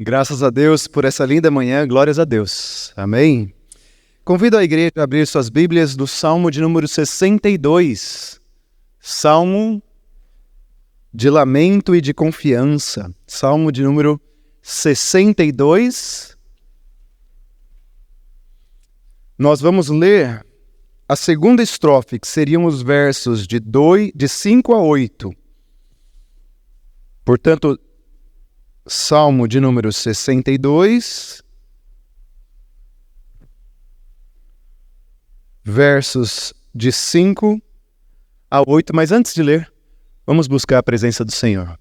Graças a Deus por essa linda manhã, glórias a Deus. Amém? Convido a igreja a abrir suas Bíblias no Salmo de número 62. Salmo de lamento e de confiança. Salmo de número 62. Nós vamos ler a segunda estrofe, que seriam os versos de 5 a 8. Portanto, Salmo de número 62, versos de 5 a 8. Mas antes de ler, vamos buscar a presença do Senhor.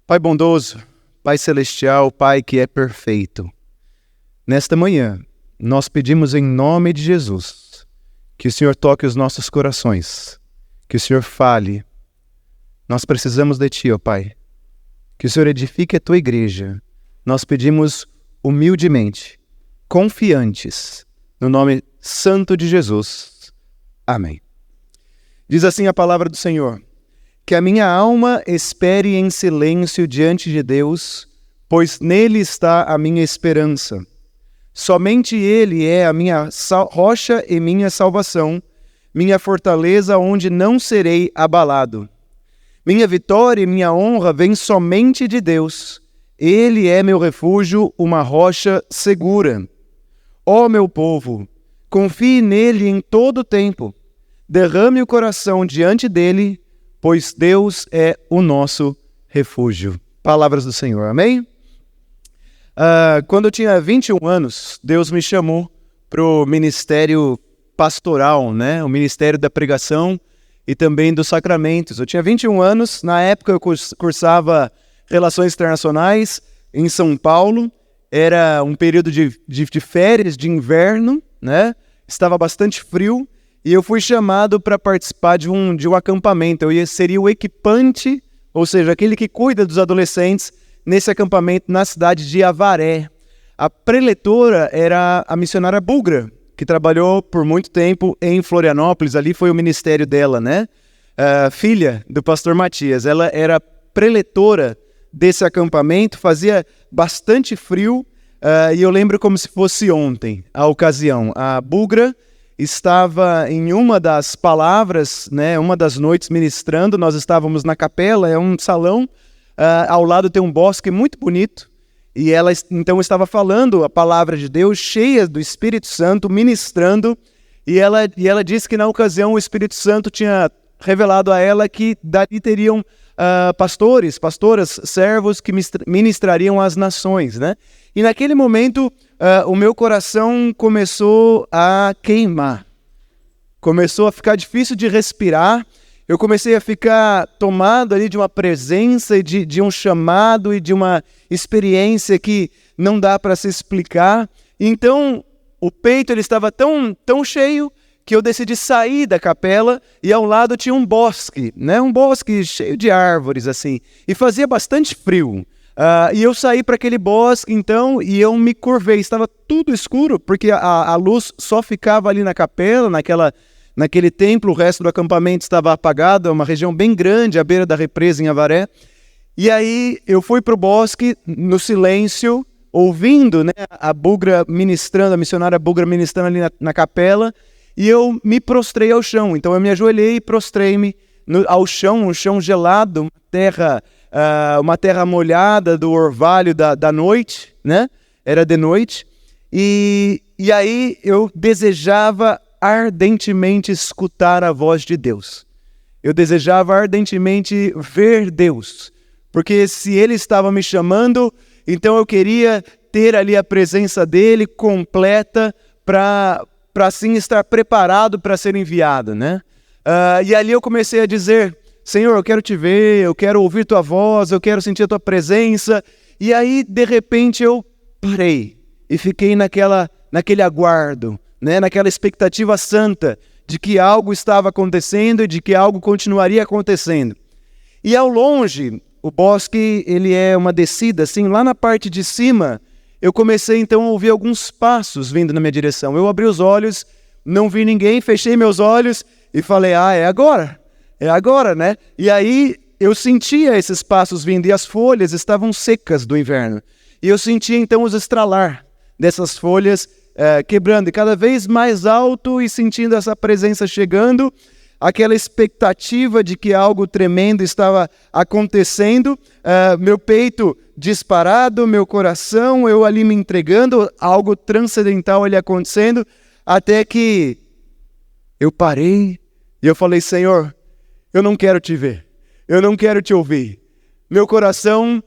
Pai bondoso, Pai celestial, Pai que é perfeito. Nesta manhã, nós pedimos em nome de Jesus que o Senhor toque os nossos corações, que o Senhor fale. Nós precisamos de Ti, ó Pai. Que o Senhor edifique a Tua igreja. Nós pedimos humildemente, confiantes, no nome santo de Jesus. Amém. Diz assim a palavra do Senhor: que a minha alma espere em silêncio diante de Deus, pois nele está a minha esperança. Somente Ele é a minha rocha e minha salvação, minha fortaleza onde não serei abalado. Minha vitória e minha honra vêm somente de Deus. Ele é meu refúgio, uma rocha segura. Ó meu povo, confie nele em todo o tempo. Derrame o coração diante dele, pois Deus é o nosso refúgio. Palavras do Senhor, amém? Quando eu tinha 21 anos, Deus me chamou para o ministério pastoral, né? O ministério da pregação e também dos sacramentos. Eu tinha 21 anos, na época eu cursava Relações Internacionais em São Paulo, era um período de férias, de inverno, né? Estava bastante frio e eu fui chamado para participar de um acampamento. Seria o equipante, ou seja, aquele que cuida dos adolescentes nesse acampamento na cidade de Avaré. A preletora era a missionária búlgara, que trabalhou por muito tempo em Florianópolis. Ali foi o ministério dela, né? Filha do pastor Matias. Ela era preletora desse acampamento, fazia bastante frio, e eu lembro como se fosse ontem a ocasião. A búlgara estava em uma das palavras, né, uma das noites ministrando. Nós estávamos na capela, é um salão, ao lado tem um bosque muito bonito, e ela então estava falando a palavra de Deus, cheia do Espírito Santo, ministrando, e ela disse que na ocasião o Espírito Santo tinha revelado a ela que dali teriam pastores, pastoras, servos que ministrariam às nações, né? E naquele momento o meu coração começou a queimar, começou a ficar difícil de respirar. Eu comecei a ficar tomado ali de uma presença e de um chamado e de uma experiência que não dá para se explicar. Então, o peito ele estava tão cheio que eu decidi sair da capela e ao lado tinha um bosque, né? Um bosque cheio de árvores, assim, e fazia bastante frio. E eu saí para aquele bosque, então, e eu me curvei. Estava tudo escuro, porque a luz só ficava ali na capela, naquele templo. O resto do acampamento estava apagado, é uma região bem grande, à beira da represa em Avaré. E aí eu fui para o bosque, no silêncio, ouvindo, né, a búlgara ministrando, a missionária búlgara ministrando ali na capela, e eu me prostrei ao chão. Então eu me ajoelhei e prostrei-me ao chão, um chão gelado, uma terra molhada do orvalho da noite, né? Era de noite. E aí eu desejava ardentemente escutar a voz de Deus. Eu desejava ardentemente ver Deus, porque se Ele estava me chamando, então eu queria ter ali a presença dEle completa para assim estar preparado para ser enviado, né? E ali eu comecei a dizer: Senhor, eu quero te ver, eu quero ouvir tua voz, eu quero sentir a tua presença. E aí, de repente, eu parei e fiquei naquele aguardo, né, naquela expectativa santa de que algo estava acontecendo e de que algo continuaria acontecendo. E ao longe, o bosque ele é uma descida, assim, lá na parte de cima, eu comecei então a ouvir alguns passos vindo na minha direção. Eu abri os olhos, não vi ninguém, fechei meus olhos e falei: é agora, né? E aí eu sentia esses passos vindo e as folhas estavam secas do inverno. E eu senti então os estralar dessas folhas quebrando, e cada vez mais alto, e sentindo essa presença chegando, aquela expectativa de que algo tremendo estava acontecendo, meu peito disparado, meu coração, eu ali me entregando, algo transcendental ali acontecendo, até que eu parei e eu falei: Senhor, eu não quero te ver, eu não quero te ouvir. Meu coração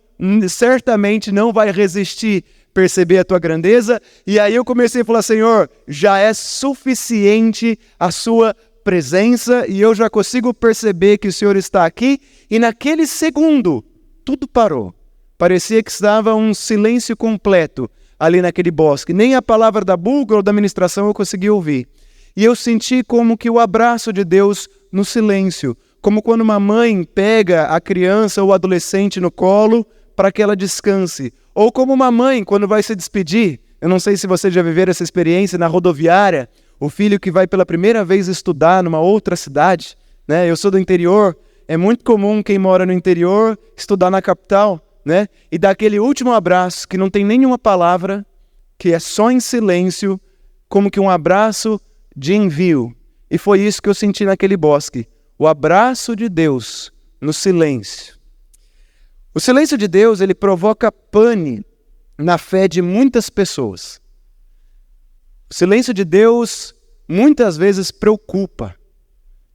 certamente não vai resistir perceber a tua grandeza. E aí eu comecei a falar: Senhor, já é suficiente a sua presença e eu já consigo perceber que o Senhor está aqui. E naquele segundo, tudo parou. Parecia que estava um silêncio completo ali naquele bosque. Nem a palavra da búlgara ou da ministração eu consegui ouvir. E eu senti como que o abraço de Deus no silêncio, como quando uma mãe pega a criança ou o adolescente no colo para que ela descanse. Ou como uma mãe, quando vai se despedir, eu não sei se você já viveram essa experiência na rodoviária, o filho que vai pela primeira vez estudar numa outra cidade, né? Eu sou do interior, é muito comum quem mora no interior estudar na capital, né? E dar aquele último abraço, que não tem nenhuma palavra, que é só em silêncio, como que um abraço de envio. E foi isso que eu senti naquele bosque, o abraço de Deus no silêncio. O silêncio de Deus, ele provoca pane na fé de muitas pessoas. O silêncio de Deus muitas vezes preocupa.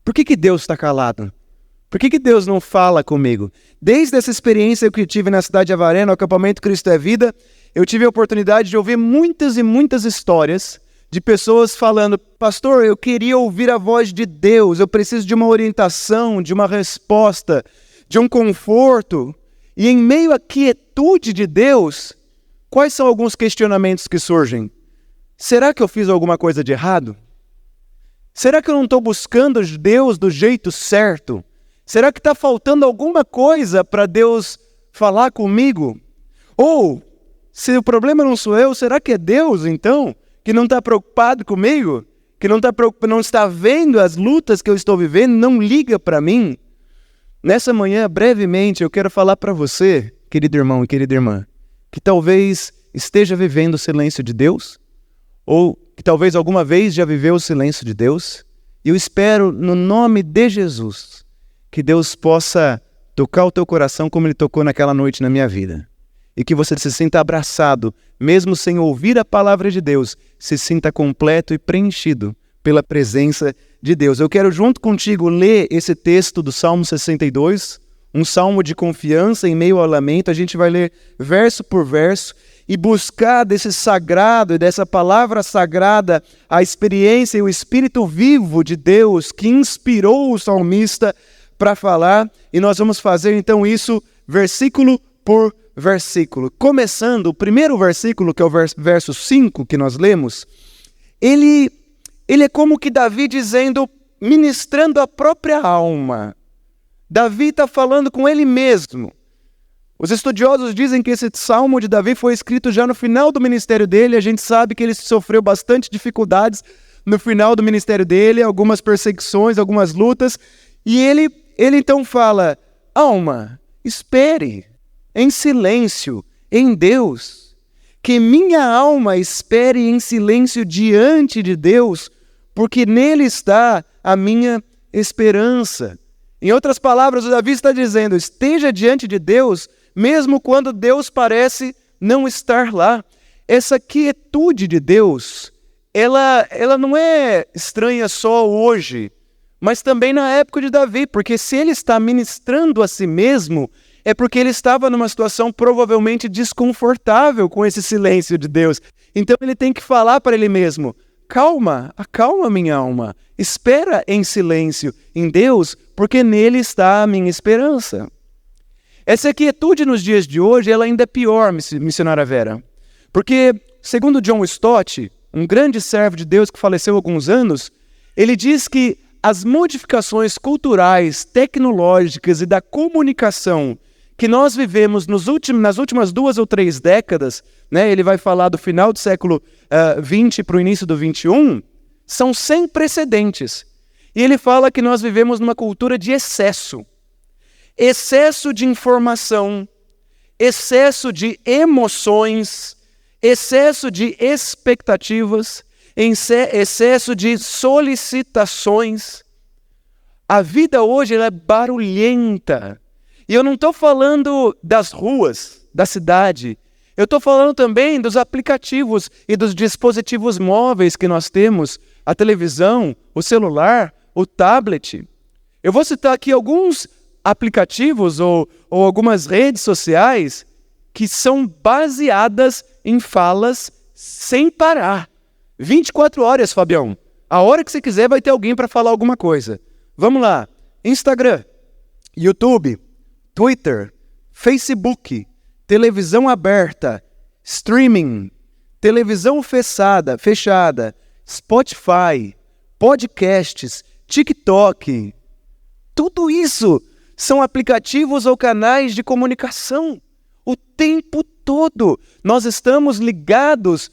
Por que Deus está calado? Por que Deus não fala comigo? Desde essa experiência que eu tive na cidade de Avaré, no acampamento Cristo é Vida, eu tive a oportunidade de ouvir muitas e muitas histórias de pessoas falando: pastor, eu queria ouvir a voz de Deus, eu preciso de uma orientação, de uma resposta, de um conforto. E em meio à quietude de Deus, quais são alguns questionamentos que surgem? Será que eu fiz alguma coisa de errado? Será que eu não estou buscando Deus do jeito certo? Será que está faltando alguma coisa para Deus falar comigo? Ou, se o problema não sou eu, será que é Deus, então, que não está preocupado comigo? Que não está vendo as lutas que eu estou vivendo, não liga para mim? Nessa manhã, brevemente, eu quero falar para você, querido irmão e querida irmã, que talvez esteja vivendo o silêncio de Deus, ou que talvez alguma vez já viveu o silêncio de Deus. E eu espero, no nome de Jesus, que Deus possa tocar o teu coração como Ele tocou naquela noite na minha vida. E que você se sinta abraçado, mesmo sem ouvir a palavra de Deus, se sinta completo e preenchido pela presença de Deus. Eu quero junto contigo ler esse texto do Salmo 62, um salmo de confiança em meio ao lamento. A gente vai ler verso por verso e buscar desse sagrado e dessa palavra sagrada a experiência e o Espírito vivo de Deus que inspirou o salmista para falar. E nós vamos fazer então isso versículo por versículo. Começando, o primeiro versículo, que é o verso 5 que nós lemos, ele é como que Davi dizendo, ministrando a própria alma. Davi está falando com ele mesmo. Os estudiosos dizem que esse salmo de Davi foi escrito já no final do ministério dele. A gente sabe que ele sofreu bastante dificuldades no final do ministério dele, algumas perseguições, algumas lutas. E ele então fala: alma, espere em silêncio em Deus, que minha alma espere em silêncio diante de Deus, porque nele está a minha esperança. Em outras palavras, o Davi está dizendo: esteja diante de Deus, mesmo quando Deus parece não estar lá. Essa quietude de Deus, ela não é estranha só hoje, mas também na época de Davi, porque se ele está ministrando a si mesmo, é porque ele estava numa situação provavelmente desconfortável com esse silêncio de Deus. Então ele tem que falar para ele mesmo: calma, acalma minha alma, espera em silêncio em Deus, porque nele está a minha esperança. Essa quietude nos dias de hoje, ela ainda é pior, missionária Vera, porque, segundo John Stott, um grande servo de Deus que faleceu há alguns anos, ele diz que as modificações culturais, tecnológicas e da comunicação que nós vivemos nas últimas 2 ou 3 décadas, né, ele vai falar do final do século XX para o início do XXI, são sem precedentes. E ele fala que nós vivemos numa cultura de excesso de informação, excesso de emoções, excesso de expectativas, excesso de solicitações. A vida hoje ela é barulhenta. E eu não estou falando das ruas, da cidade. Eu estou falando também dos aplicativos e dos dispositivos móveis que nós temos, a televisão, o celular, o tablet. Eu vou citar aqui alguns aplicativos ou algumas redes sociais que são baseadas em falas sem parar. 24 horas, Fabião. A hora que você quiser vai ter alguém para falar alguma coisa. Vamos lá. Instagram, YouTube, Twitter, Facebook, televisão aberta, streaming, televisão fechada, Spotify, podcasts, TikTok. Tudo isso são aplicativos ou canais de comunicação. O tempo todo nós estamos ligados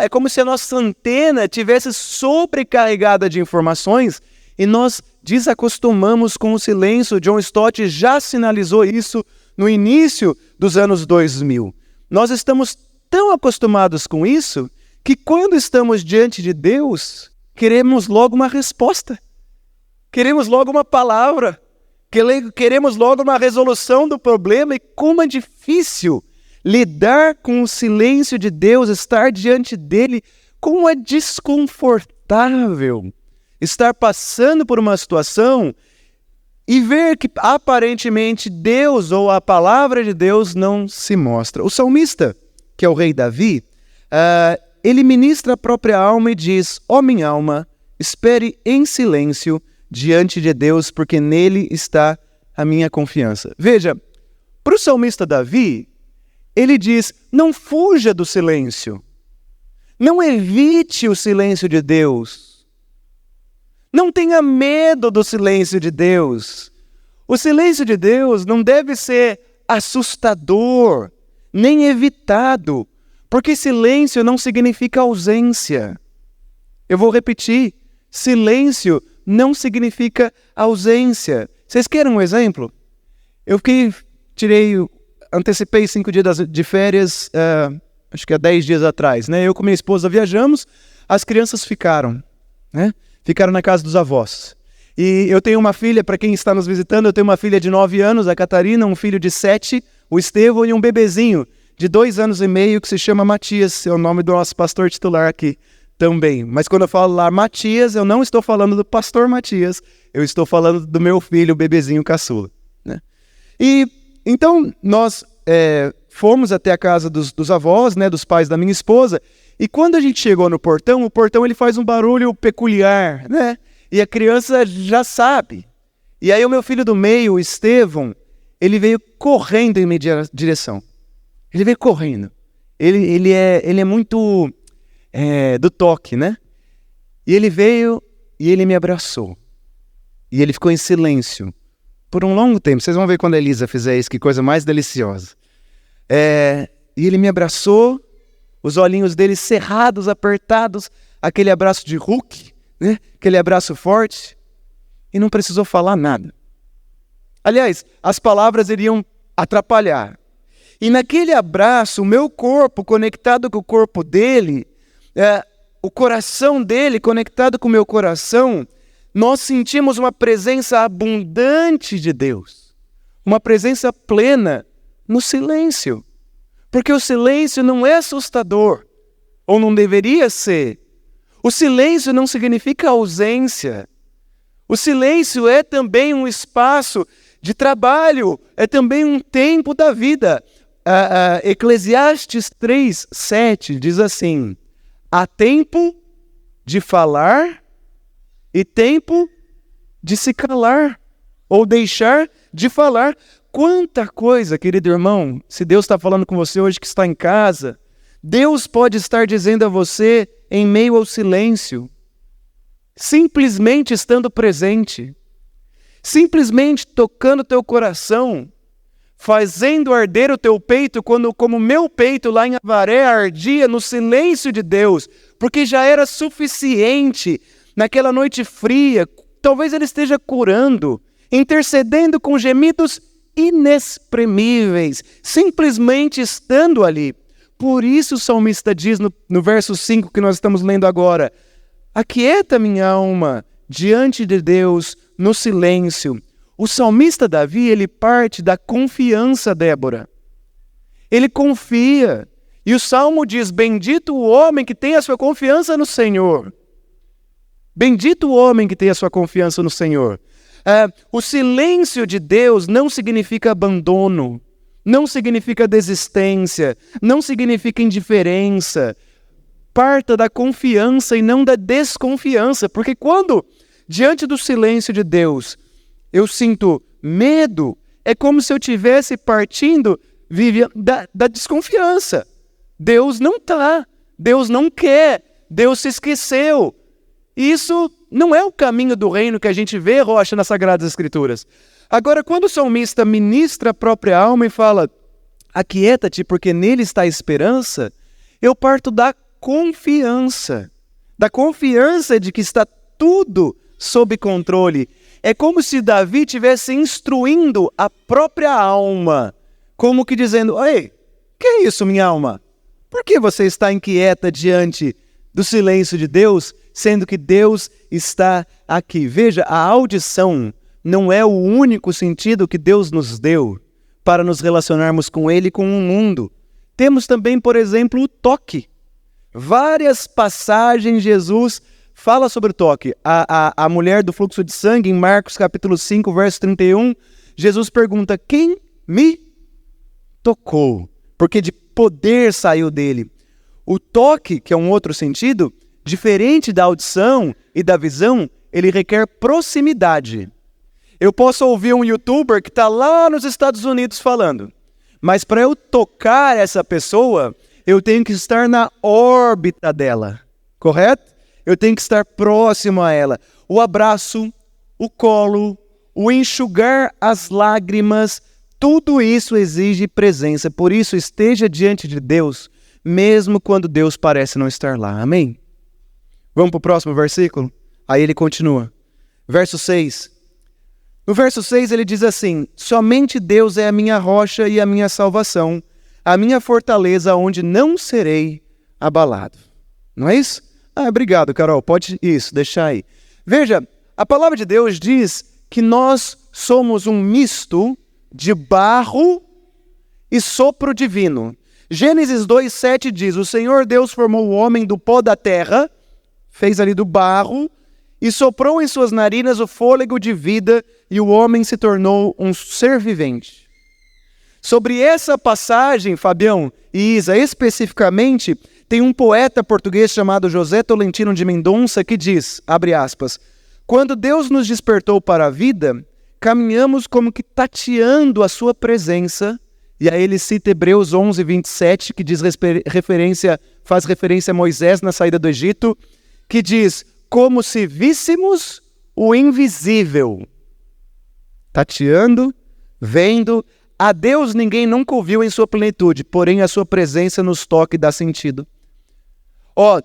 é como se a nossa antena tivesse sobrecarregada de informações e nós desacostumamos com o silêncio. John Stott já sinalizou isso no início dos anos 2000. Nós estamos tão acostumados com isso que quando estamos diante de Deus, queremos logo uma resposta. Queremos logo uma palavra. Queremos logo uma resolução do problema. E como é difícil lidar com o silêncio de Deus, estar diante dele. Como é desconfortável estar passando por uma situação e ver que aparentemente Deus ou a palavra de Deus não se mostra. O salmista, que é o rei Davi, ele ministra a própria alma e diz: ó minha alma, espere em silêncio diante de Deus, porque nele está a minha confiança. Veja, para o salmista Davi, ele diz: não fuja do silêncio, não evite o silêncio de Deus. Não tenha medo do silêncio de Deus. O silêncio de Deus não deve ser assustador, nem evitado, porque silêncio não significa ausência. Eu vou repetir, silêncio não significa ausência. Vocês querem um exemplo? Antecipei 5 dias de férias, acho que há 10 dias atrás, né? Eu com minha esposa viajamos, as crianças ficaram, né? Ficaram na casa dos avós. E eu tenho uma filha, para quem está nos visitando, eu tenho uma filha de 9 anos, a Catarina, um filho de 7, o Estevão, e um bebezinho de 2 anos e meio que se chama Matias, é o nome do nosso pastor titular aqui também. Mas quando eu falo lá Matias, eu não estou falando do pastor Matias, eu estou falando do meu filho, o bebezinho caçula, né? E então nós fomos até a casa dos avós, né, dos pais da minha esposa. E quando a gente chegou no portão, o portão ele faz um barulho peculiar, né? E a criança já sabe. E aí o meu filho do meio, o Estevão, ele veio correndo em minha direção. Ele veio correndo. Ele é muito do toque, né? E ele veio e ele me abraçou. E ele ficou em silêncio por um longo tempo. Vocês vão ver quando a Elisa fizer isso, que coisa mais deliciosa. E ele me abraçou, os olhinhos dele cerrados, apertados, aquele abraço de Hulk, né? Aquele abraço forte, e não precisou falar nada. Aliás, as palavras iriam atrapalhar. E naquele abraço, o meu corpo conectado com o corpo dele, o coração dele conectado com o meu coração, nós sentimos uma presença abundante de Deus, uma presença plena no silêncio. Porque o silêncio não é assustador, ou não deveria ser. O silêncio não significa ausência. O silêncio é também um espaço de trabalho, é também um tempo da vida. Eclesiastes 3:7 diz assim: há tempo de falar e tempo de se calar, ou deixar de falar. Quanta coisa, querido irmão, se Deus está falando com você hoje que está em casa, Deus pode estar dizendo a você em meio ao silêncio, simplesmente estando presente, simplesmente tocando teu coração, fazendo arder o teu peito, como o meu peito lá em Avaré ardia no silêncio de Deus, porque já era suficiente naquela noite fria. Talvez Ele esteja curando, intercedendo com gemidos inexprimíveis, simplesmente estando ali. Por isso o salmista diz no verso 5 que nós estamos lendo agora: aquieta minha alma diante de Deus no silêncio. O salmista Davi, ele parte da confiança, Débora. Ele confia. E o Salmo diz: bendito o homem que tem a sua confiança no Senhor. Bendito o homem que tem a sua confiança no Senhor. O silêncio de Deus não significa abandono, não significa desistência, não significa indiferença. Parta da confiança e não da desconfiança, porque quando, diante do silêncio de Deus, eu sinto medo, é como se eu estivesse partindo da desconfiança. Deus não está, Deus não quer, Deus se esqueceu. Isso não é o caminho do reino que a gente vê, Rocha, nas Sagradas Escrituras. Agora, quando o salmista ministra a própria alma e fala: aquieta-te, porque nele está a esperança, eu parto da confiança de que está tudo sob controle. É como se Davi estivesse instruindo a própria alma, como que dizendo: ei, que é isso, minha alma? Por que você está inquieta diante do silêncio de Deus, sendo que Deus está aqui? Veja, a audição não é o único sentido que Deus nos deu para nos relacionarmos com Ele e com o mundo. Temos também, por exemplo, o toque. Várias passagens Jesus fala sobre o toque. A mulher do fluxo de sangue, em Marcos capítulo 5, verso 31, Jesus pergunta: quem me tocou? Porque de poder saiu dele. O toque, que é um outro sentido, diferente da audição e da visão, ele requer proximidade. Eu posso ouvir um youtuber que está lá nos Estados Unidos falando, mas para eu tocar essa pessoa, eu tenho que estar na órbita dela, correto? Eu tenho que estar próximo a ela. O abraço, o colo, o enxugar as lágrimas, tudo isso exige presença. Por isso, esteja diante de Deus, mesmo quando Deus parece não estar lá. Amém? Vamos para o próximo versículo? Aí ele continua. Verso 6. No verso 6 ele diz assim: somente Deus é a minha rocha e a minha salvação, a minha fortaleza onde não serei abalado. Não é isso? Obrigado, Carol. Pode isso, deixar aí. Veja, a palavra de Deus diz que nós somos um misto de barro e sopro divino. Gênesis 2:7 diz: o Senhor Deus formou o homem do pó da terra, fez ali do barro, e soprou em suas narinas o fôlego de vida, e o homem se tornou um ser vivente. Sobre essa passagem, Fabião e Isa, especificamente, tem um poeta português chamado José Tolentino de Mendonça que diz, abre aspas: quando Deus nos despertou para a vida, caminhamos como que tateando a sua presença. E aí ele cita Hebreus 11:27, que faz referência a Moisés na saída do Egito, que diz: como se víssemos o invisível. Tateando, vendo. A Deus ninguém nunca ouviu em sua plenitude, porém a sua presença nos toca e dá sentido.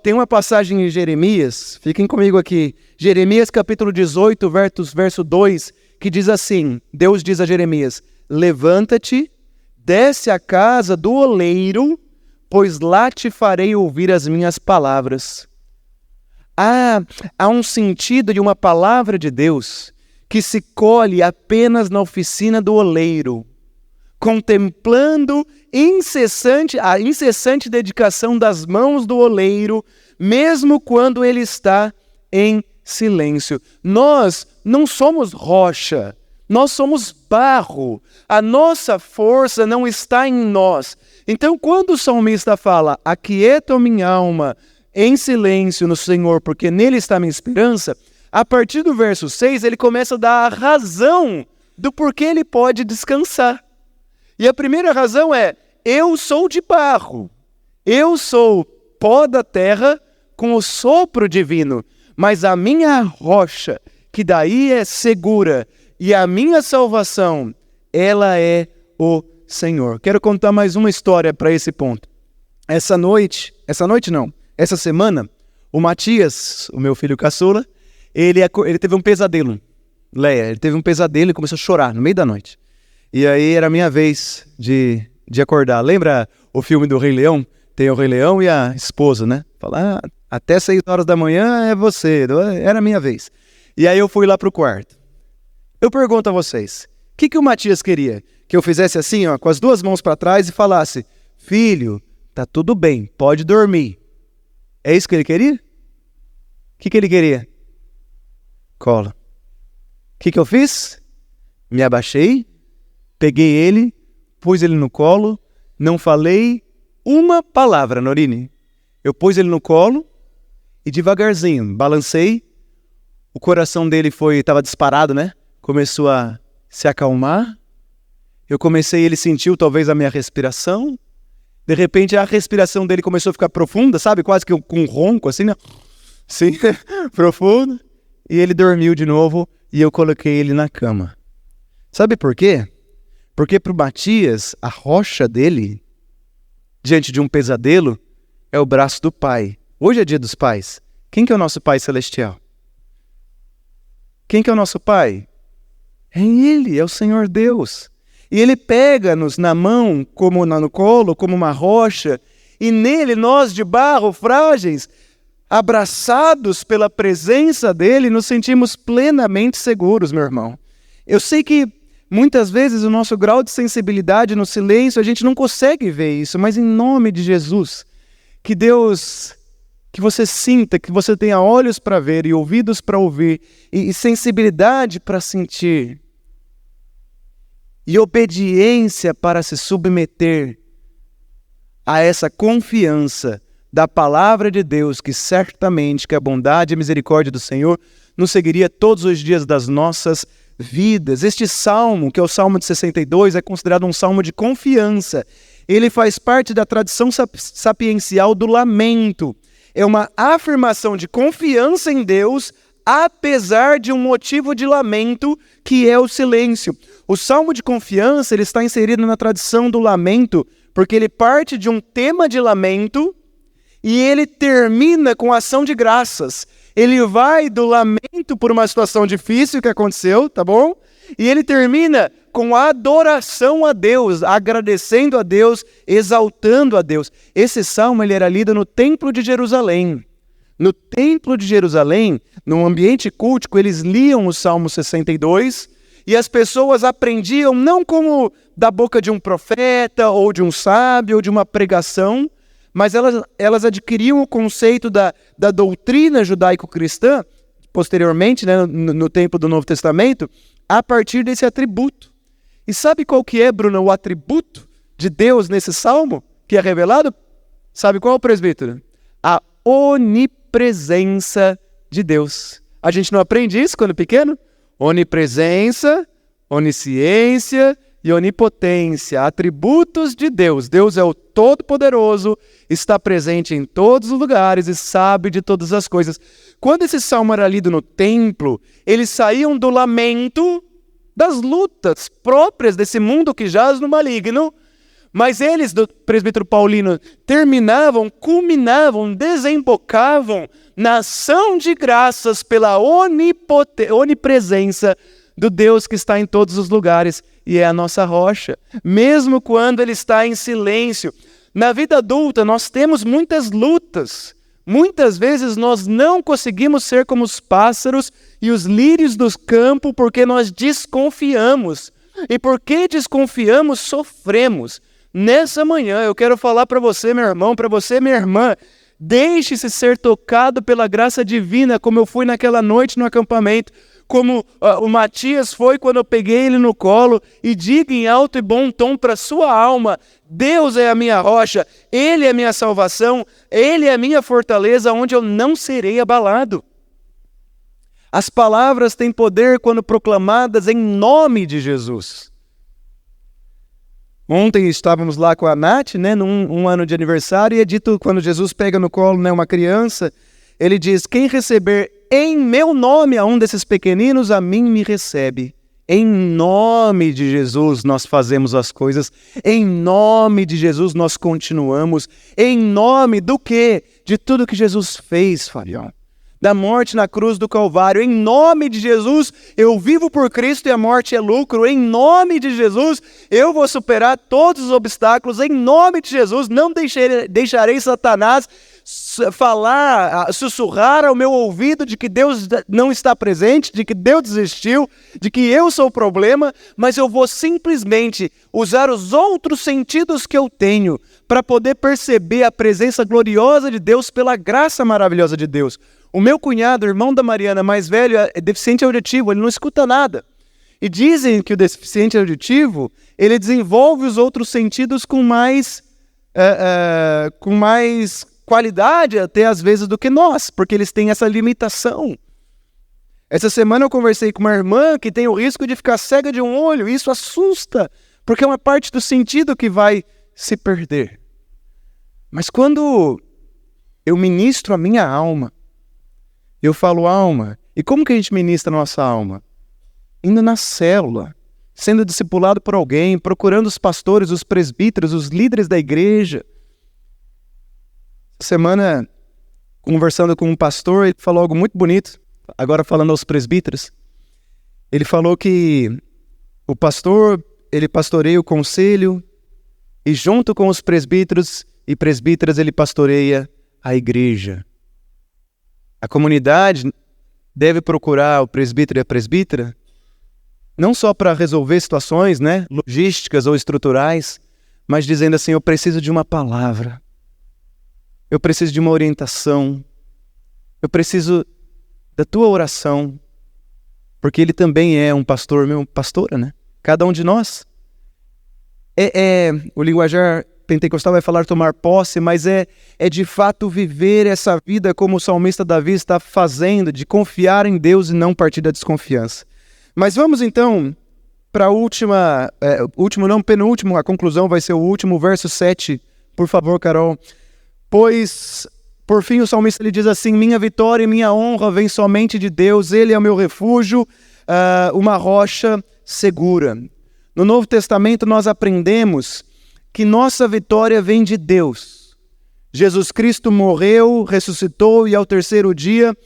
Tem uma passagem em Jeremias, fiquem comigo aqui, Jeremias capítulo 18, verso 2, que diz assim, Deus diz a Jeremias: levanta-te, desce à casa do oleiro, pois lá te farei ouvir as minhas palavras. Há um sentido de uma palavra de Deus que se colhe apenas na oficina do oleiro, contemplando a incessante dedicação das mãos do oleiro, mesmo quando ele está em silêncio. Nós não somos rocha, nós somos barro. A nossa força não está em nós. Então, quando o salmista fala: aquieta minha alma em silêncio no Senhor, porque nele está a minha esperança, a partir do verso 6, ele começa a dar a razão do porquê ele pode descansar. E a primeira razão é: eu sou de barro, eu sou pó da terra com o sopro divino, mas a minha rocha, que daí é segura, e a minha salvação, ela é o Senhor. Quero contar mais uma história para esse ponto. Essa semana, o Matias, o meu filho caçula, ele teve um pesadelo. Leia, ele teve um pesadelo e começou a chorar no meio da noite. E aí era a minha vez de acordar. Lembra o filme do Rei Leão? Tem o Rei Leão e a esposa, né? Fala, até 6 horas da manhã é você. Era a minha vez. E aí eu fui lá pro quarto. Eu pergunto a vocês, o que o Matias queria? Que eu fizesse assim, ó, com as 2 mãos para trás e falasse, filho, tá tudo bem, pode dormir. É isso que ele queria? O que ele queria? Cola. O que eu fiz? Me abaixei, peguei ele, pus ele no colo, não falei uma palavra, Norine. Eu pus ele no colo e devagarzinho, balancei. O coração dele estava disparado, né? Começou a se acalmar. Ele sentiu talvez a minha respiração. De repente a respiração dele começou a ficar profunda, sabe? Quase que com um ronco assim, né? Sim, profundo. E ele dormiu de novo e eu coloquei ele na cama. Sabe por quê? Porque para o Matias, a rocha dele, diante de um pesadelo, é o braço do Pai. Hoje é dia dos pais. Quem que é o nosso Pai Celestial? Quem que é o nosso Pai? É Ele, é o Senhor Deus. E Ele pega-nos na mão, como no colo, como uma rocha, e nele nós de barro, frágeis, abraçados pela presença dEle, nos sentimos plenamente seguros, meu irmão. Eu sei que muitas vezes o nosso grau de sensibilidade no silêncio, a gente não consegue ver isso, mas em nome de Jesus, que Deus, que você sinta, que você tenha olhos para ver e ouvidos para ouvir e sensibilidade para sentir e obediência para se submeter a essa confiança da palavra de Deus, que certamente que a bondade e a misericórdia do Senhor nos seguiria todos os dias das nossas vidas. Este salmo, que é o Salmo de 62, é considerado um salmo de confiança. Ele faz parte da tradição sapiencial do lamento. É uma afirmação de confiança em Deus, apesar de um motivo de lamento, que é o silêncio. O salmo de confiança ele está inserido na tradição do lamento, porque ele parte de um tema de lamento e ele termina com ação de graças. Ele vai do lamento por uma situação difícil que aconteceu, tá bom? E ele termina com a adoração a Deus, agradecendo a Deus, exaltando a Deus. Esse salmo ele era lido no Templo de Jerusalém. No Templo de Jerusalém, no ambiente cultico, eles liam o Salmo 62 e as pessoas aprendiam não como da boca de um profeta ou de um sábio ou de uma pregação, mas elas adquiriam o conceito da doutrina judaico-cristã, posteriormente, né, no tempo do Novo Testamento, a partir desse atributo. E sabe qual que é, Bruno, o atributo de Deus nesse salmo que é revelado? Sabe qual, presbítero? A onipresença de Deus. A gente não aprende isso quando pequeno? Onipresença, onisciência e onipotência, atributos de Deus. Deus é o Todo-Poderoso, está presente em todos os lugares e sabe de todas as coisas. Quando esse salmo era lido no templo, eles saíam do lamento das lutas próprias desse mundo que jaz no maligno, mas eles, do presbítero Paulino, terminavam, culminavam, desembocavam na ação de graças pela onipresença do Deus que está em todos os lugares e é a nossa rocha, mesmo quando Ele está em silêncio. Na vida adulta nós temos muitas lutas, muitas vezes nós não conseguimos ser como os pássaros e os lírios do campo porque nós desconfiamos, e porque desconfiamos, sofremos. Nessa manhã eu quero falar para você, meu irmão, para você, minha irmã, deixe-se ser tocado pela graça divina, como eu fui naquela noite no acampamento, como o Matias foi quando eu peguei ele no colo, e diga em alto e bom tom para sua alma: Deus é a minha rocha, Ele é a minha salvação, Ele é a minha fortaleza, onde eu não serei abalado. As palavras têm poder quando proclamadas em nome de Jesus. Ontem estávamos lá com a Nath, né, num ano de aniversário, e é dito quando Jesus pega no colo, né, uma criança, ele diz: quem receber em meu nome a um desses pequeninos, a mim me recebe. Em nome de Jesus nós fazemos as coisas, em nome de Jesus nós continuamos, em nome do quê? De tudo que Jesus fez, Farião. da morte na cruz do Calvário. Em nome de Jesus, eu vivo por Cristo e a morte é lucro. Em nome de Jesus, eu vou superar todos os obstáculos. Em nome de Jesus, não deixarei Satanás sussurrar ao meu ouvido de que Deus não está presente, de que Deus desistiu, de que eu sou o problema, mas eu vou simplesmente usar os outros sentidos que eu tenho para poder perceber a presença gloriosa de Deus pela graça maravilhosa de Deus. O meu cunhado, irmão da Mariana, mais velho, é deficiente auditivo, ele não escuta nada. E dizem que o deficiente auditivo, ele desenvolve os outros sentidos com mais qualidade até às vezes do que nós, porque eles têm essa limitação. Essa semana eu conversei com uma irmã que tem o risco de ficar cega de um olho, e isso assusta, porque é uma parte do sentido que vai se perder. Mas quando eu ministro a minha alma, eu falo alma, e como que a gente ministra a nossa alma? Indo na célula, sendo discipulado por alguém, procurando os pastores, os presbíteros, os líderes da igreja. Semana, conversando com um pastor, ele falou algo muito bonito, agora falando aos presbíteros. Ele falou que o pastor, ele pastoreia o conselho, e junto com os presbíteros e presbíteras, ele pastoreia a igreja. A comunidade deve procurar o presbítero e a presbítera, não só para resolver situações, logísticas ou estruturais, mas dizendo assim, eu preciso de uma palavra. Eu preciso de uma orientação. Eu preciso da tua oração. Porque ele também é um pastor, meu pastora, Cada um de nós. O linguajar pentecostal vai falar tomar posse, mas é de fato viver essa vida como o salmista Davi está fazendo, de confiar em Deus e não partir da desconfiança. Mas vamos então para a penúltimo, a conclusão vai ser o último, verso 7. Por favor, Carol. Pois, por fim, o salmista ele diz assim, minha vitória e minha honra vem somente de Deus, Ele é o meu refúgio, uma rocha segura. No Novo Testamento nós aprendemos que nossa vitória vem de Deus. Jesus Cristo morreu, ressuscitou e ao terceiro dia,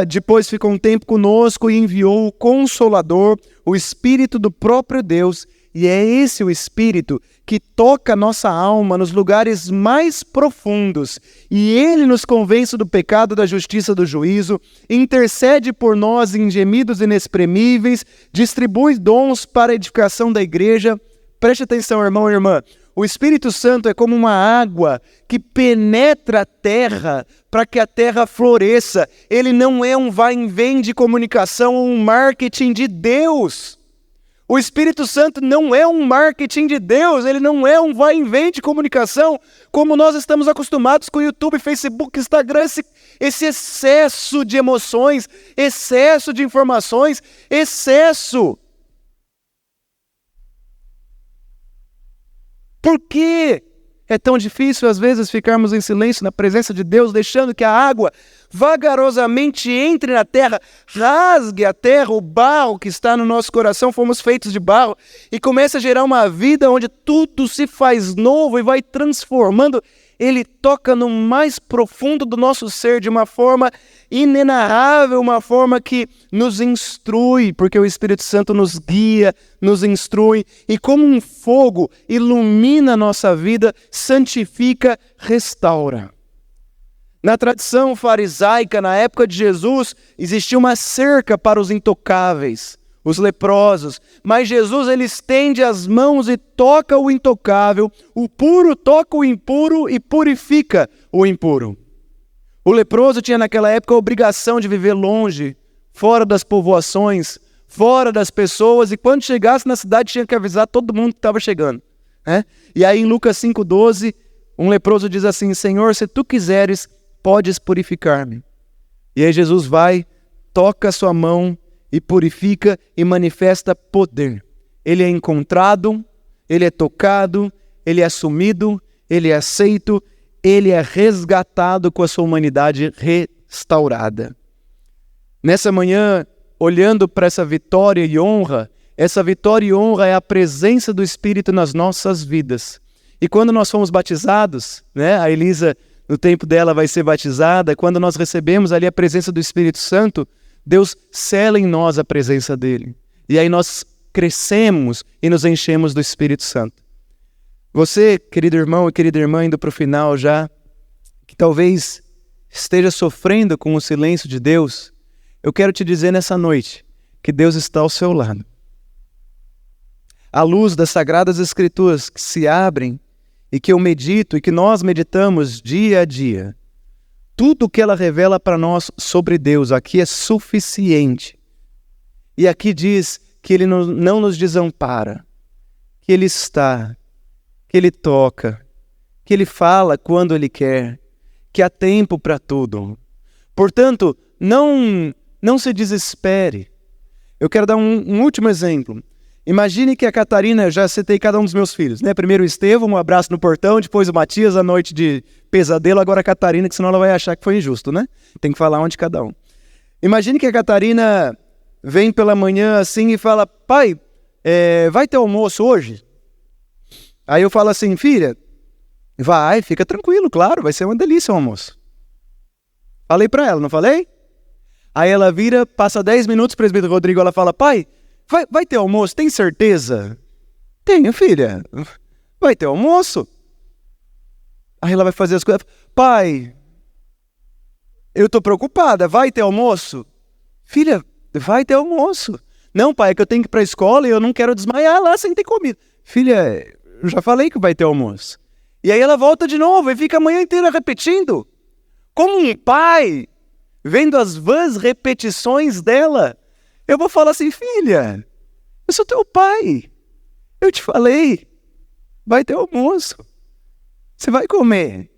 depois ficou um tempo conosco e enviou o Consolador, o Espírito do próprio Deus. E é esse o Espírito que toca a nossa alma nos lugares mais profundos. E Ele nos convence do pecado, da justiça, do juízo, intercede por nós em gemidos inexprimíveis, distribui dons para a edificação da igreja. Preste atenção, irmão e irmã. O Espírito Santo é como uma água que penetra a terra para que a terra floresça. Ele não é um vai e vem de comunicação ou um marketing de Deus. O Espírito Santo não é um marketing de Deus, ele não é um vai e vem de comunicação, como nós estamos acostumados com o YouTube, Facebook, Instagram, esse excesso de emoções, excesso de informações, excesso. Por que é tão difícil às vezes ficarmos em silêncio na presença de Deus, deixando que a água vagarosamente entre na terra, rasgue a terra, o barro que está no nosso coração, fomos feitos de barro, e começa a gerar uma vida onde tudo se faz novo e vai transformando. Ele toca no mais profundo do nosso ser de uma forma inenarrável, uma forma que nos instrui, porque o Espírito Santo nos guia, nos instrui, e como um fogo ilumina a nossa vida, santifica, restaura. Na tradição farisaica, na época de Jesus, existia uma cerca para os intocáveis, os leprosos. Mas Jesus ele estende as mãos e toca o intocável. O puro toca o impuro e purifica o impuro. O leproso tinha naquela época a obrigação de viver longe, fora das povoações, fora das pessoas. E quando chegasse na cidade tinha que avisar todo mundo que estava chegando. E aí em Lucas 5,12, um leproso diz assim, Senhor, se tu quiseres, podes purificar-me. E aí Jesus vai, toca a sua mão e purifica e manifesta poder. Ele é encontrado, ele é tocado, ele é assumido, ele é aceito, ele é resgatado com a sua humanidade restaurada. Nessa manhã, olhando para essa vitória e honra é a presença do Espírito nas nossas vidas. E quando nós fomos batizados, a Elisa no tempo dela vai ser batizada, quando nós recebemos ali a presença do Espírito Santo, Deus sela em nós a presença dele. E aí nós crescemos e nos enchemos do Espírito Santo. Você, querido irmão e querida irmã, indo para o final já, que talvez esteja sofrendo com o silêncio de Deus, eu quero te dizer nessa noite que Deus está ao seu lado. À luz das Sagradas Escrituras que se abrem e que eu medito e que nós meditamos dia a dia, tudo o que ela revela para nós sobre Deus aqui é suficiente. E aqui diz que Ele não nos desampara, que Ele está, que Ele toca, que Ele fala quando Ele quer, que há tempo para tudo. Portanto, não se desespere. Eu quero dar um último exemplo. Imagine que a Catarina, eu já citei cada um dos meus filhos, né? Primeiro o Estevão, um abraço no portão, depois o Matias, a noite de pesadelo, agora a Catarina, que senão ela vai achar que foi injusto, né? Tem que falar onde cada um. Imagine que a Catarina vem pela manhã assim e fala, pai, vai ter almoço hoje? Aí eu falo assim, filha, vai, fica tranquilo, claro, vai ser uma delícia o almoço. Falei pra ela, não falei? Aí ela vira, passa 10 minutos, presbítero Rodrigo, ela fala, pai, vai ter almoço, tem certeza? Tenho, filha, vai ter almoço. Aí ela vai fazer as coisas, pai, eu tô preocupada, vai ter almoço? Filha, vai ter almoço. Não, pai, é que eu tenho que ir pra escola e eu não quero desmaiar lá sem ter comida. Filha, eu já falei que vai ter almoço. E aí ela volta de novo e fica a manhã inteira repetindo. Como um pai, vendo as vãs repetições dela, eu vou falar assim, filha, eu sou teu pai. Eu te falei, vai ter almoço. Você vai comer.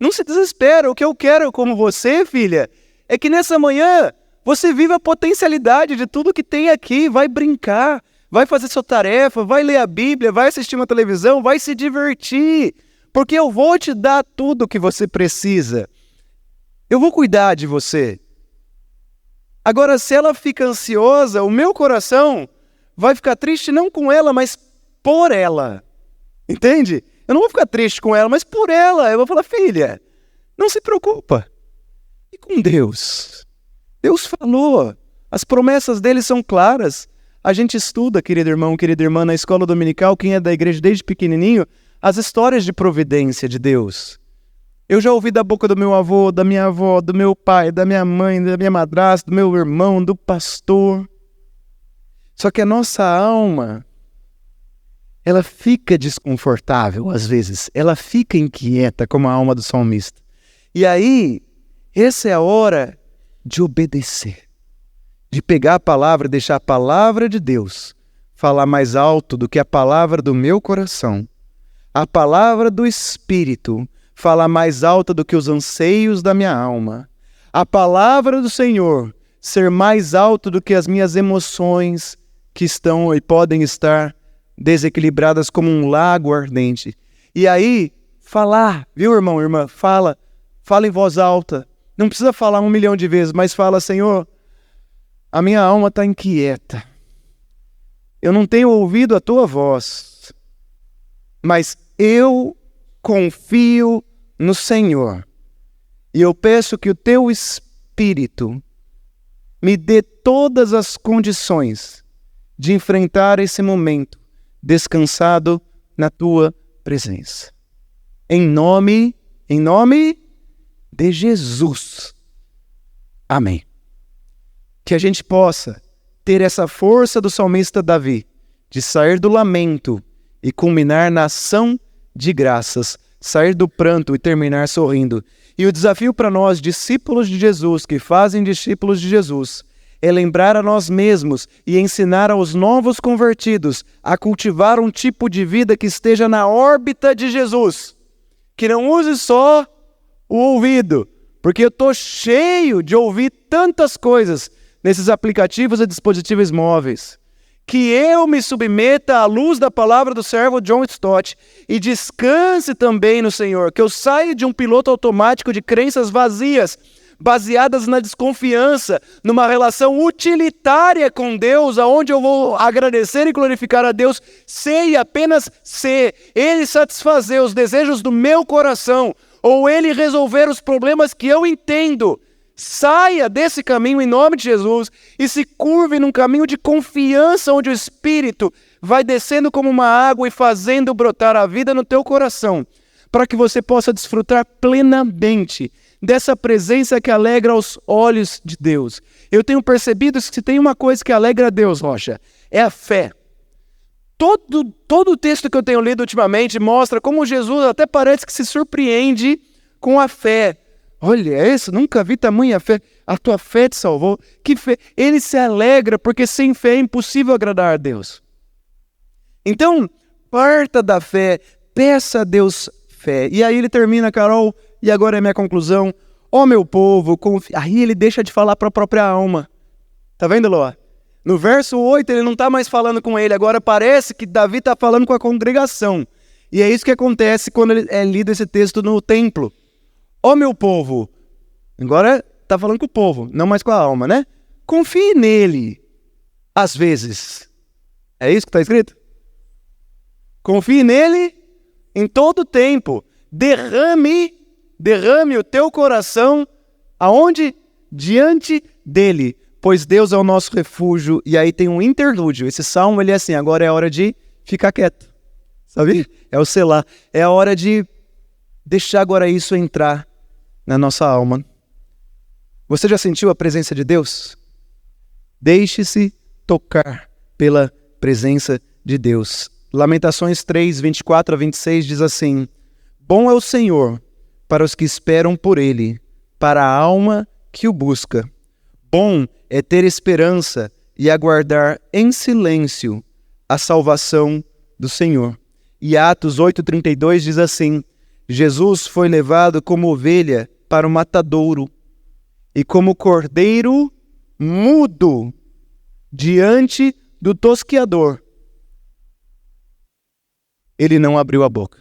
Não se desespera. O que eu quero como você, filha, é que nessa manhã você viva a potencialidade de tudo que tem aqui. Vai brincar, vai fazer sua tarefa, vai ler a Bíblia, vai assistir uma televisão, vai se divertir. Porque eu vou te dar tudo o que você precisa. Eu vou cuidar de você. Agora, se ela fica ansiosa, o meu coração vai ficar triste não com ela, mas por ela. Entende? Eu não vou ficar triste com ela, mas por ela. Eu vou falar, filha, não se preocupa. E com Deus? Deus falou. As promessas dele são claras. A gente estuda, querido irmão, querida irmã, na escola dominical, quem é da igreja desde pequenininho, as histórias de providência de Deus. Eu já ouvi da boca do meu avô, da minha avó, do meu pai, da minha mãe, da minha madrasta, do meu irmão, do pastor. Só que a nossa alma, ela fica desconfortável às vezes. Ela fica inquieta, como a alma do salmista. E aí, essa é a hora de obedecer. De pegar a palavra, deixar a palavra de Deus falar mais alto do que a palavra do meu coração. A palavra do Espírito falar mais alta do que os anseios da minha alma. A palavra do Senhor ser mais alto do que as minhas emoções que estão e podem estar desequilibradas como um lago ardente. E aí, falar, viu, irmão, irmã? Fala em voz alta. Não precisa falar 1 milhão de vezes, mas fala, Senhor, a minha alma está inquieta. Eu não tenho ouvido a tua voz, mas eu confio no Senhor. E eu peço que o teu Espírito me dê todas as condições de enfrentar esse momento descansado na tua presença. Em nome de Jesus. Amém. Que a gente possa ter essa força do salmista Davi de sair do lamento e culminar na ação de graças, sair do pranto e terminar sorrindo. E o desafio para nós, discípulos de Jesus, que fazem discípulos de Jesus, é lembrar a nós mesmos e ensinar aos novos convertidos a cultivar um tipo de vida que esteja na órbita de Jesus. Que não use só o ouvido, porque eu estou cheio de ouvir tantas coisas nesses aplicativos e dispositivos móveis. Que eu me submeta à luz da palavra do servo John Stott e descanse também no Senhor. Que eu saia de um piloto automático de crenças vazias, baseadas na desconfiança, numa relação utilitária com Deus, aonde eu vou agradecer e glorificar a Deus, ser e apenas ser, Ele satisfazer os desejos do meu coração, ou ele resolver os problemas que eu entendo. Saia desse caminho em nome de Jesus e se curve num caminho de confiança onde o Espírito vai descendo como uma água e fazendo brotar a vida no teu coração, para que você possa desfrutar plenamente dessa presença que alegra os olhos de Deus. Eu tenho percebido que se tem uma coisa que alegra a Deus, Rocha, é a fé. Todo o texto que eu tenho lido ultimamente mostra como Jesus até parece que se surpreende com a fé. Olha isso, nunca vi tamanha fé. A tua fé te salvou. Que fé! Ele se alegra porque sem fé é impossível agradar a Deus. Então, parta da fé, peça a Deus fé. E aí ele termina, Carol, e agora é a minha conclusão. Ó meu povo, confia. Aí ele deixa de falar para a própria alma. Tá vendo, Ló? No verso 8 ele não está mais falando com ele, agora parece que Davi está falando com a congregação. E é isso que acontece quando é lido esse texto no templo. Ó meu povo, agora está falando com o povo, não mais com a alma, né? Confie nele, às vezes. É isso que está escrito? Confie nele em todo o tempo. Derrame o teu coração aonde? Diante dele. Pois Deus é o nosso refúgio. E aí tem um interlúdio. Esse salmo, ele é assim, agora é a hora de ficar quieto. Sabe? É o selar. É a hora de deixar agora isso entrar na nossa alma. Você já sentiu a presença de Deus? Deixe-se tocar pela presença de Deus. Lamentações 3, 24 a 26 diz assim: bom é o Senhor para os que esperam por Ele, para a alma que o busca. Bom é ter esperança e aguardar em silêncio a salvação do Senhor. E Atos 8,32 diz assim: Jesus foi levado como ovelha para o matadouro, e como cordeiro mudo diante do tosquiador, ele não abriu a boca.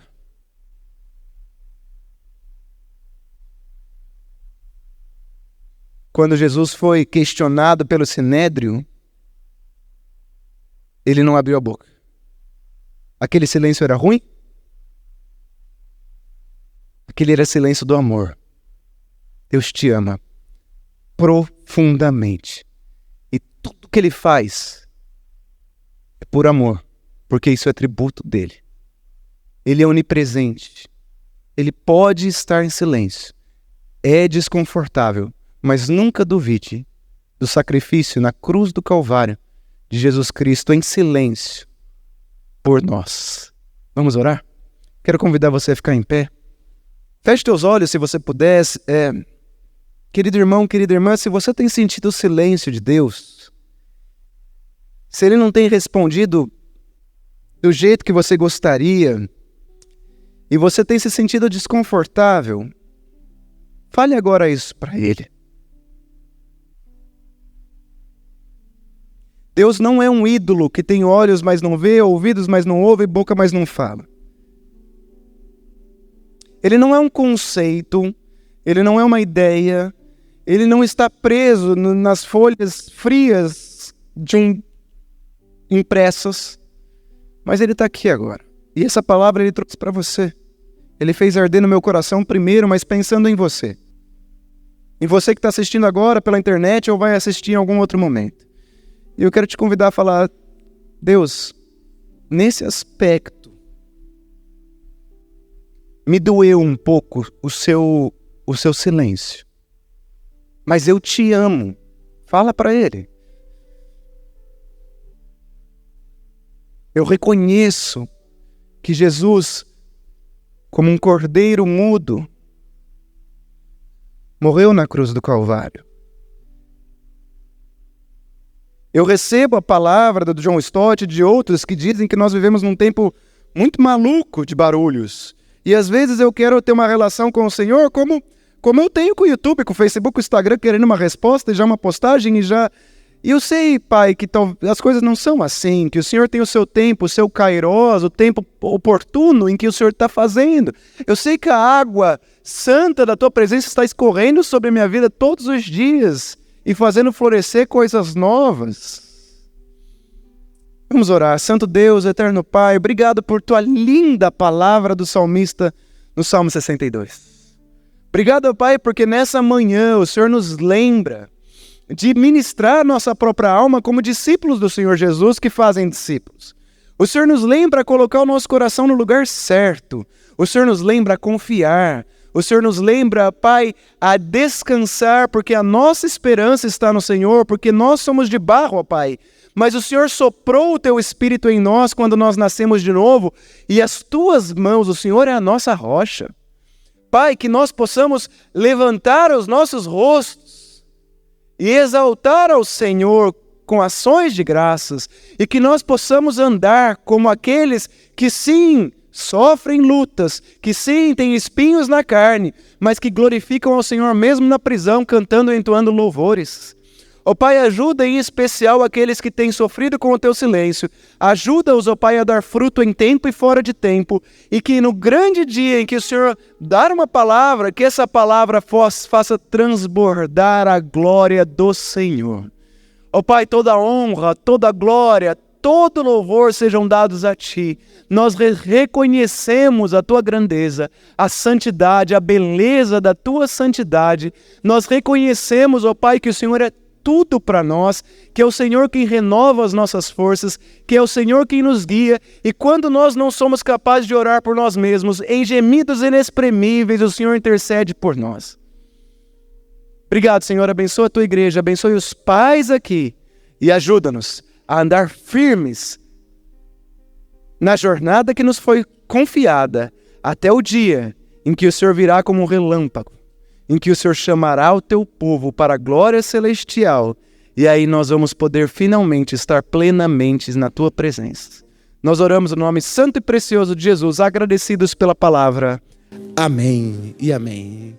Quando Jesus foi questionado pelo Sinédrio, ele não abriu a boca. Aquele silêncio era ruim? Aquele era silêncio do amor. Deus te ama profundamente. E tudo que ele faz é por amor, porque isso é tributo dele. Ele é onipresente. Ele pode estar em silêncio. É desconfortável, mas nunca duvide do sacrifício na cruz do Calvário de Jesus Cristo em silêncio por nós. Vamos orar? Quero convidar você a ficar em pé. Feche teus olhos se você pudesse. Querido irmão, querida irmã, se você tem sentido o silêncio de Deus, se Ele não tem respondido do jeito que você gostaria, e você tem se sentido desconfortável, fale agora isso para Ele. Deus não é um ídolo que tem olhos, mas não vê, ouvidos, mas não ouve, boca, mas não fala. Ele não é um conceito, ele não é uma ideia, ele não está preso nas folhas frias impressas, mas ele está aqui agora. E essa palavra ele trouxe para você. Ele fez arder no meu coração primeiro, mas pensando em você. Em você que está assistindo agora pela internet ou vai assistir em algum outro momento. E eu quero te convidar a falar: Deus, nesse aspecto, me doeu um pouco o seu silêncio. Mas eu te amo. Fala para Ele. Eu reconheço que Jesus, como um cordeiro mudo, morreu na cruz do Calvário. Eu recebo a palavra do John Stott e de outros que dizem que nós vivemos num tempo muito maluco de barulhos. E às vezes eu quero ter uma relação com o Senhor como eu tenho com o YouTube, com o Facebook, com o Instagram, querendo uma resposta e já uma postagem E eu sei, Pai, que as coisas não são assim, que o Senhor tem o seu tempo, o seu kairos, o tempo oportuno em que o Senhor está fazendo. Eu sei que a água santa da Tua presença está escorrendo sobre a minha vida todos os dias e fazendo florescer coisas novas. Vamos orar. Santo Deus, eterno Pai, obrigado por Tua linda palavra do salmista no Salmo 62. Obrigado, Pai, porque nessa manhã o Senhor nos lembra de ministrar nossa própria alma como discípulos do Senhor Jesus que fazem discípulos. O Senhor nos lembra a colocar o nosso coração no lugar certo. O Senhor nos lembra a confiar. O Senhor nos lembra, Pai, a descansar, porque a nossa esperança está no Senhor, porque nós somos de barro, ó Pai. Mas o Senhor soprou o Teu Espírito em nós quando nós nascemos de novo, e as Tuas mãos, o Senhor é a nossa rocha. Pai, que nós possamos levantar os nossos rostos e exaltar ao Senhor com ações de graças, e que nós possamos andar como aqueles que sim, sofrem lutas, que sim, têm espinhos na carne, mas que glorificam ao Senhor mesmo na prisão, cantando e entoando louvores. Ó Pai, ajuda em especial aqueles que têm sofrido com o Teu silêncio. Ajuda-os, ó Pai, a dar fruto em tempo e fora de tempo, e que no grande dia em que o Senhor dar uma palavra, que essa palavra faça transbordar a glória do Senhor. Ó Pai, toda honra, toda glória, todo louvor sejam dados a Ti. Nós reconhecemos a Tua grandeza, a santidade, a beleza da Tua santidade. Nós reconhecemos, ó Pai, que o Senhor é tudo para nós, que é o Senhor quem renova as nossas forças, que é o Senhor quem nos guia, e quando nós não somos capazes de orar por nós mesmos, em gemidos inexprimíveis, o Senhor intercede por nós. Obrigado, Senhor, abençoa a Tua igreja, abençoe os pais aqui, e ajuda-nos a andar firmes na jornada que nos foi confiada, até o dia em que o Senhor virá como um relâmpago, em que o Senhor chamará o Teu povo para a glória celestial, e aí nós vamos poder finalmente estar plenamente na Tua presença. Nós oramos no nome santo e precioso de Jesus, agradecidos pela palavra. Amém e amém.